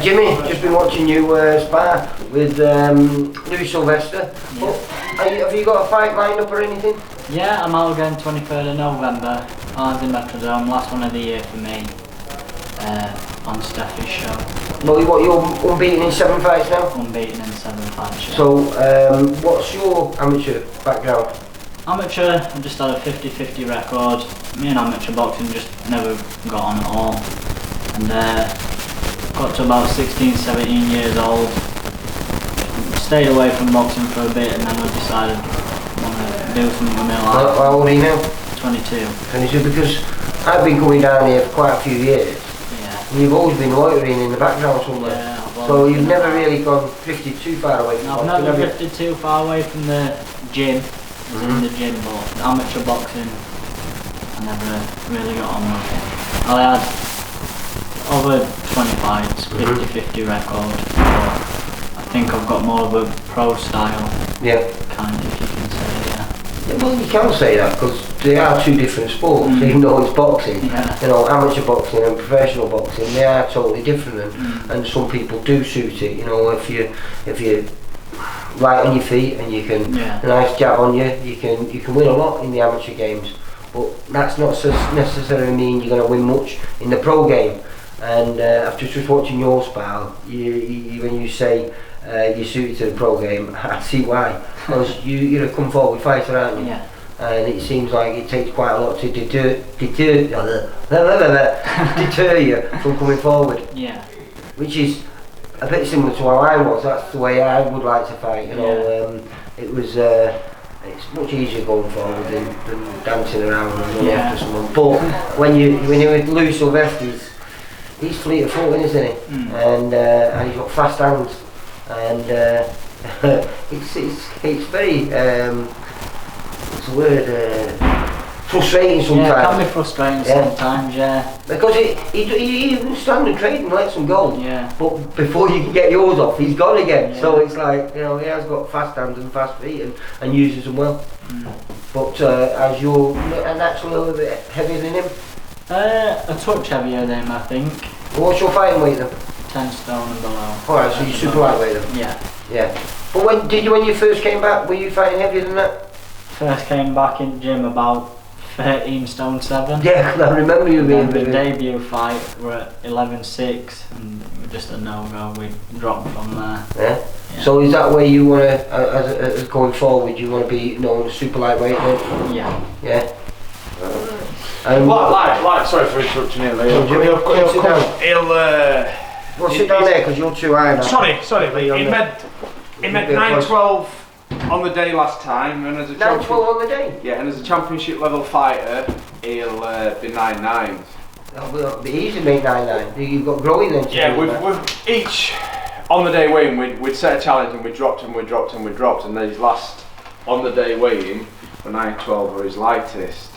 Jimmy, just been watching you spar with Louis Sylvester. Have you got a fight lined up or anything? Yeah, I'm out again 23rd of November. I'm in Metrodome, last one of the year for me. On Steffi's show. Well, you're unbeaten in 7 fights now? Unbeaten in 7 fights, yeah. So, what's your amateur background? Amateur, I've just had a 50-50 record. Me and amateur boxing just never got on at all. And got to about 16, 17 years old. Stayed away from boxing for a bit and then I decided I want to do something with my life. How old are you now? 22. 22, because I've been coming down here for quite a few years. Yeah. And you've always been loitering in the background somewhere. Yeah, so you've never really gone drifted too far away from boxing? I've never drifted too far away from the gym. I was in the gym, but amateur boxing, I never really got on with it. I had over 20 fights, 50-50 record, but I think I've got more of a pro style, kind of, if you can say, Yeah, well, you can say that because they are two different sports, even though it's boxing. Yeah. You know, amateur boxing and professional boxing, they are totally different, and some people do suit it. You know, if you light on your feet and you can a nice jab on you, you can win a lot in the amateur games. But that's not necessarily mean you're going to win much in the pro game. And after just watching your spar, when you say you're suited to the pro game, I see why. Because you're a come forward fighter, aren't you? Yeah. And it seems like it takes quite a lot to deter you from coming forward. Yeah. Which is a bit similar to how I was. That's the way I would like to fight. You know, it was. It's much easier going forward than dancing around and running after someone. But when you're with Louis Sylvester, he's fleet of foot, isn't he? And he's got fast hands, and it's very what's the word? Frustrating sometimes. Yeah, it can be frustrating sometimes, Because he even stand and trade and lets them go. Yeah. But before you can get yours off, he's gone again. Yeah. So it's like, you know, he has got fast hands and fast feet and uses them well. But as you're naturally a little bit heavier than him? A touch heavier than him, I think. What's your fighting weight then? 10 stone and below. Alright, so you're super lightweight then? Yeah. Yeah. But when you first came back, were you fighting heavier than that? First came back in the gym about 13 stone 7. Yeah, I remember you being the debut fight were at 11-6 and just a no-go. We dropped from there. Yeah. So is that where you want to, as going forward, you want to be known as super lightweight then? Yeah. Yeah. Sorry for interrupting you. He'll sit down there because you're too high now. Sorry, Lee. He made 9-12 on the day last time, and as a 9-12 on the day? Yeah, and as a championship level fighter, he'll be 9-9. That'll be easy to make 9-9. You've got growing then. Yeah, we've each on the day weigh-in we'd set a challenge and we dropped, and then his last on the day weigh-in for 9-12 were his lightest.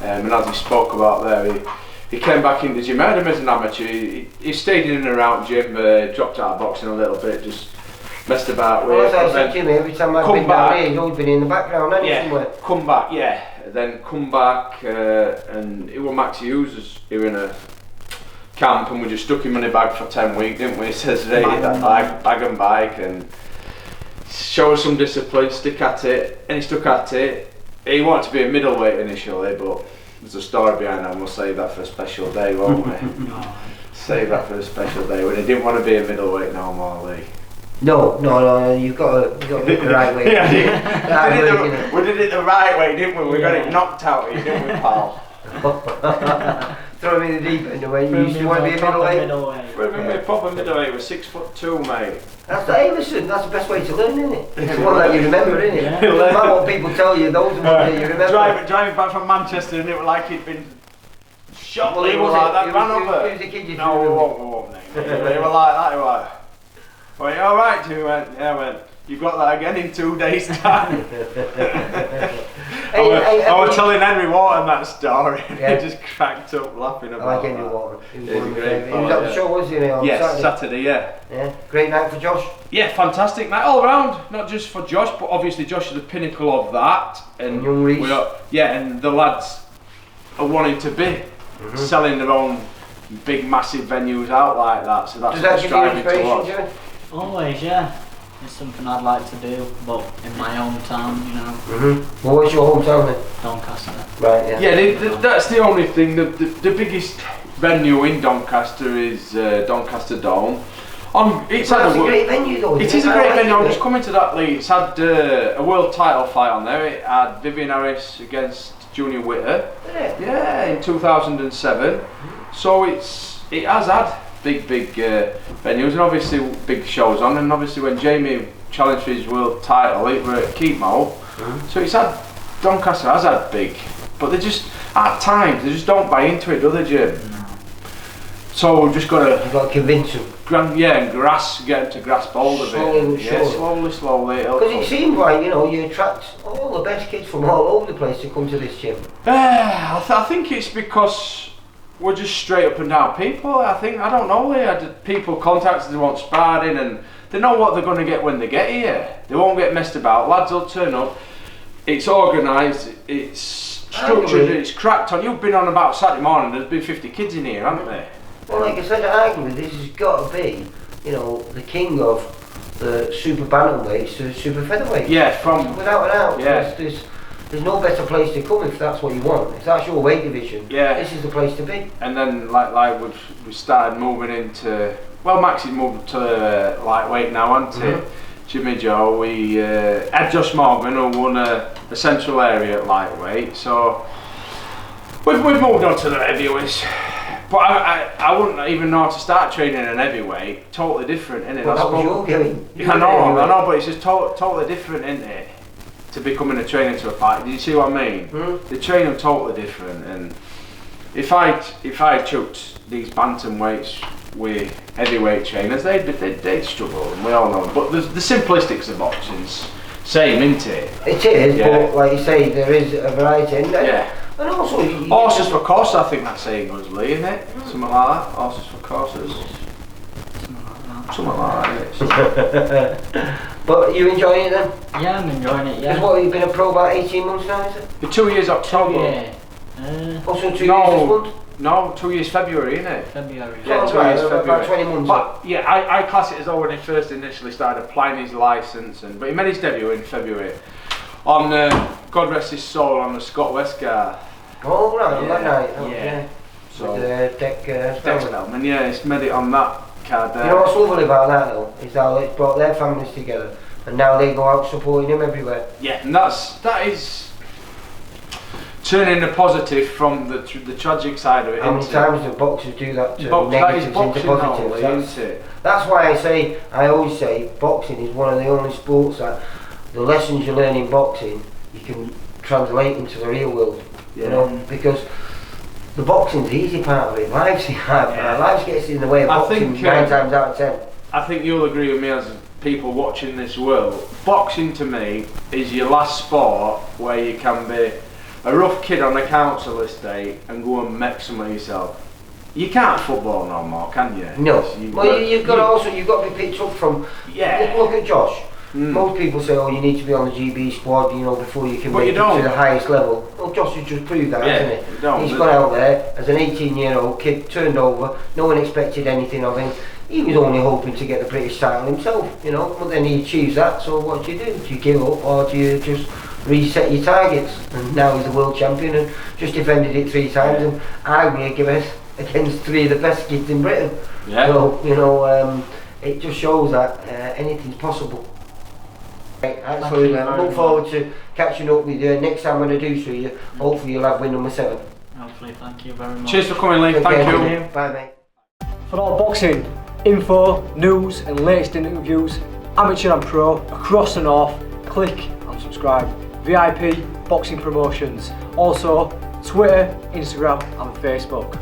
And as he spoke about there, he came back into the gym. I had him as an amateur. He stayed in and around gym, dropped out of boxing a little bit, just messed about with. Well, as I said, Jimmy, every time I've been down here, he's always been in the background, hasn't he, somewhere? Come back, then come back, and it was Max Hughes here in a camp, and we just stuck him in a bag for 10 weeks, didn't we? He says, hey, that bag and bike, and show us some discipline, stick at it, and he stuck at it. He wanted to be a middleweight initially, but there's a story behind that, and we'll save that for a special day, won't we? Save that for a special day, when he didn't want to be a middleweight no more, Lee. No, you've got to do it the right way. We did it the right way, didn't we? We got it knocked out, didn't we, pal? Throw him in the deep end away. You used to want to be a middleweight? We're a proper middleweight, we're 6'2", mate. That's the listen, that's the best way to learn, isn't it? It's the one that you remember, isn't it? No matter what people tell you, those are the ones that you remember. Driving back from Manchester, and it was like he'd been shot. Well, He was like that, ran over. He was a kid, No, we won't, mate. He was like that, he was. Well, you alright, Jimmy? Went, yeah, I went, you've got that again in 2 days' time. I was telling Henry Wharton that story, and he just cracked up laughing about it. I like Henry Wharton. He was a great He was at the show, wasn't he, on Saturday, yeah. Great night for Josh. Yeah, fantastic night all round, not just for Josh, but obviously Josh is the pinnacle of that. And young Reece. And the lads are wanting to be selling their own big massive venues out like that. So that's Does that what's give you driving inspiration, towards. Jimmy? Always, yeah. It's something I'd like to do, but in my hometown, you know. Well, what's your hometown then? Doncaster. Right, yeah. Yeah, that's the only thing. The biggest venue in Doncaster is Doncaster Dome. It's had That's a great venue though. It is a great venue. I'm just coming to that, Lee. It's had a world title fight on there. It had Vivian Harris against Junior Witter. Yeah, in 2007. So it has had big venues and obviously big shows on. And obviously when Jamie challenged for his world title, it were at Keepmoat. So it's had Doncaster has had big, but they just at times they just don't buy into it, do they, Jim? So we've just got to. You've got to convince them. Get them to grasp hold of it. Slowly. Because it seems like, you know, you attract all the best kids from all over the place to come to this gym. I think it's because we're just straight up and down people. I don't know, Lee. I had people contacted they want sparring and they know what they're going to get when they get here. They won't get messed about. Lads will turn up. It's organised. It's structured. It's cracked on. You've been on about Saturday morning. There's been 50 kids in here, haven't there? Well, like I said, arguably this has got to be, you know, the king of the super bantamweights to the super featherweight. Yeah, without a doubt. Yeah. There's no better place to come if that's what you want. If that's your weight division, this is the place to be. And then like we've started moving into, well, Max is moved to lightweight now, hasn't he? Jimmy Joe, we had Josh Morgan who won a central area at lightweight, so we've moved on to the heavyweights. But I wouldn't even know how to start training an heavyweight. Totally different, isn't it? Well, that was your game. I know, but it's just totally different, isn't it? To becoming a trainer to a fight. Do you see what I mean? They train them totally different, and if I chucked these bantamweights with heavyweight trainers, they'd struggle, and we all know. But the simplistics of boxing's same, isn't it? It is, but like you say, there is a variety in there. Yeah. And also, horses for courses, I think that's saying goes, Lee, isn't it? Something like that. Horses for courses. Something like that. But you enjoying it then? Yeah, I'm enjoying it. Yeah. Because what, you've been a pro about 18 months now, is it? For 2 years October. Also 2 years this month? No, 2 years February, isn't it? February. Yeah, Oh, 2 right, years February. about 20 months. But yeah, I class it as though when he first initially started applying his licence, but he made his debut in February on God rest his soul on the Scott West car. Oh right, on that night. Oh, Yeah. So with the deck Spellman, yeah, he's made it on that card there. You know what's lovely about that though, is how it's brought their families together and now they go out supporting him everywhere. Yeah, and that is turning the positive from the tragic side of it. How many times do boxers do that to negatives into positives? That's why I always say boxing is one of the only sports that the lessons you learn in boxing you can translate into the real world. You know, because the boxing's the easy part of it. Life gets in the way of boxing 9 times out of 10. I think you'll agree with me as people watching this world. Boxing to me is your last sport where you can be a rough kid on a council estate and go and make some of yourself. You can't football no more, can you? No. You've got to be picked up from. Yeah. Look at Josh. Most people say, oh, you need to be on the GB squad, you know, before you can make it to the highest level. Well, Josh has just proved that, hasn't he? He's gone out there as an 18-year-old kid, turned over, no one expected anything of him. He was only hoping to get the British title himself, you know, but then he achieves that, so what do? Do you give up, or do you just reset your targets? And now he's the world champion and just defended it 3 times and arguably against 3 of the best kids in Britain. Yeah. So, you know, it just shows that anything's possible. Absolutely, I look forward to catching up with you next time when I do see you. Hopefully you'll have win number 7. Hopefully, thank you very much. Cheers for coming, Lee. Thank you. Bye, mate. For all boxing info, news and latest interviews, amateur and pro, across the north, click and subscribe. VIP Boxing Promotions. Also, Twitter, Instagram and Facebook.